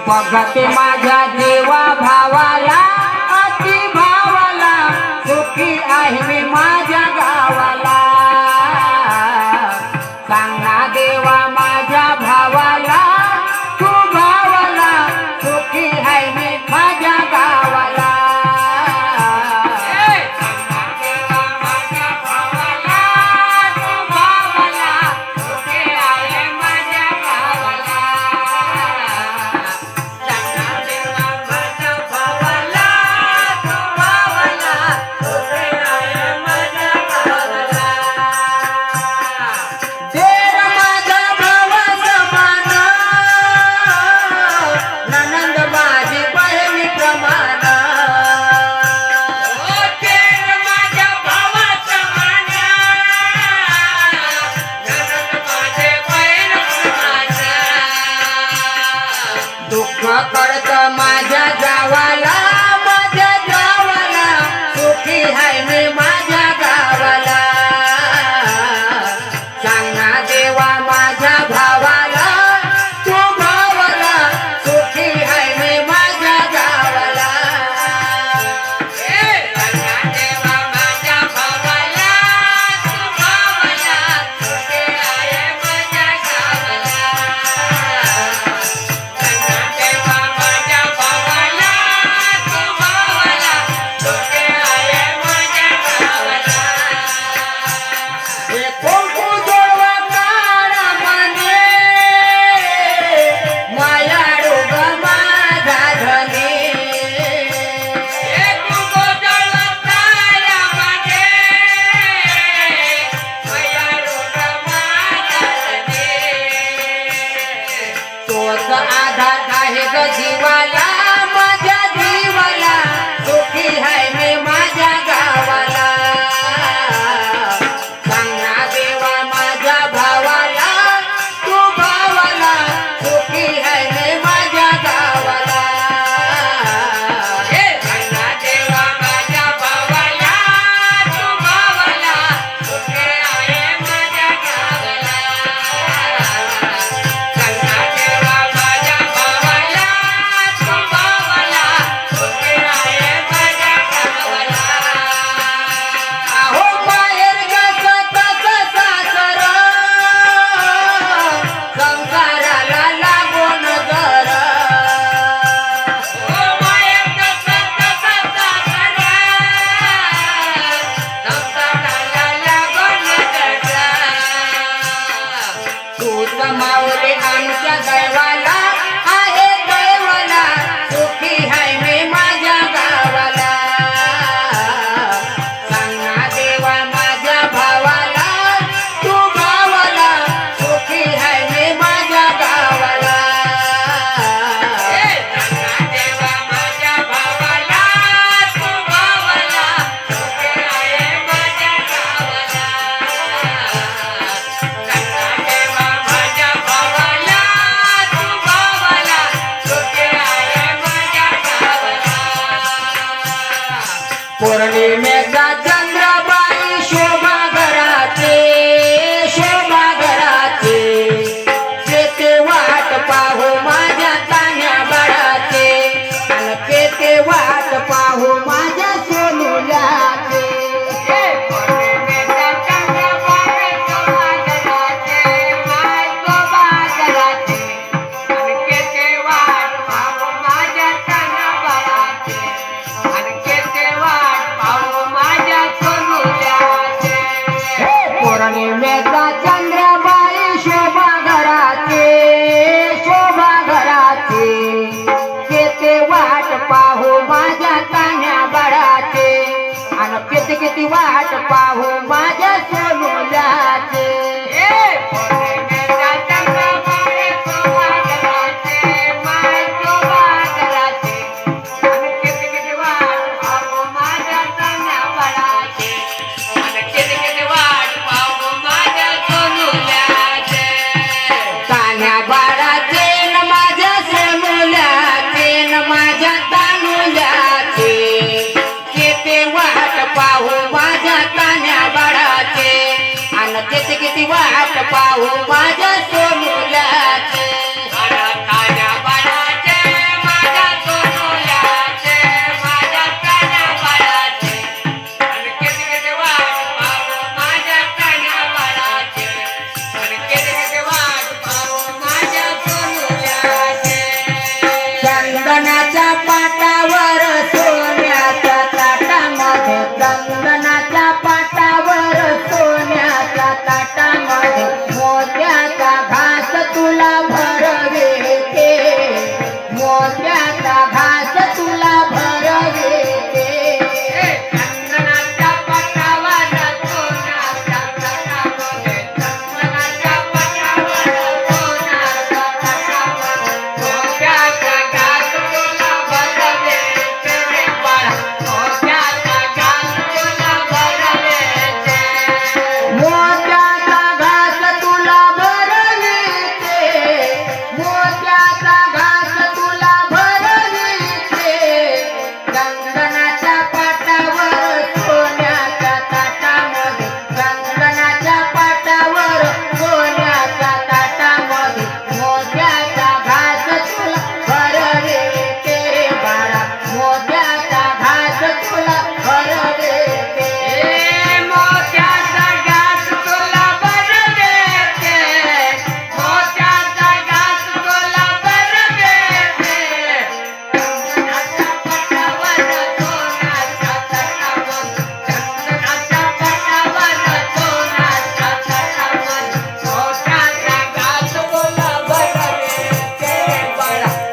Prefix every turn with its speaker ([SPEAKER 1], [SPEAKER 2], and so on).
[SPEAKER 1] बघते माझ्या देवा भावाला अति भावाला सुखी आहे मी माझ्या गावाला सांगना देवा माझ्या भावाला तू भावाला सुखी आहे मी माझ्या गावाला करत माझ्या गावाला सुखी आहे मी माझ्या गावाला सांगना देवा माझ्या भावाला तू भावाला सुखी आहे मी माझ्या गावाला सांगना देवा माझ्या भावाला तू भावाला सुखी आहे माझ्या गावाला आधार आहे ग जीवाला माझ्या जीवाला सुखी आहे मी माझ्या गावाला सांगना देवा माझ्या भावाला तू भावाला सुखी आहे मी माझ्या गावाला सांगना देवा माझ्या भावाला तू भावाला सुखी आहे माझ्या गावाला मावले आमच्या दैवाला आहे दैवाला सुखी आहे मी माझ्या गावाला सांगना देवा माझ्या भावाला तू भावाला सुखी आहे मी माझ्या गावाला सांगना देवा माझ्या भावाला तू भावाला सुखी आहे माझ्या गावाला पौर्णिमेचा चंद्रबाई शोभा घराचे केते वाट पाहू माझ्या तान्या बाळाचे आणि केते वाट पाहू माझ्या सोनुल्याचे पौर्णिमेचा चंद्रबाई शोभा घराचे माय शोभा घराचे आणि केते वाट पाहू माझ्या तान्या बाळाचे आणि केते पौर्णिमेचा चंद्रबाई शोभा घराचे केते वाट पाहू माझ्या तान्या बाळाचे आणि किती वाट पाहू माझ्या सोनुल्याचे किती वाट पाहू माझ्या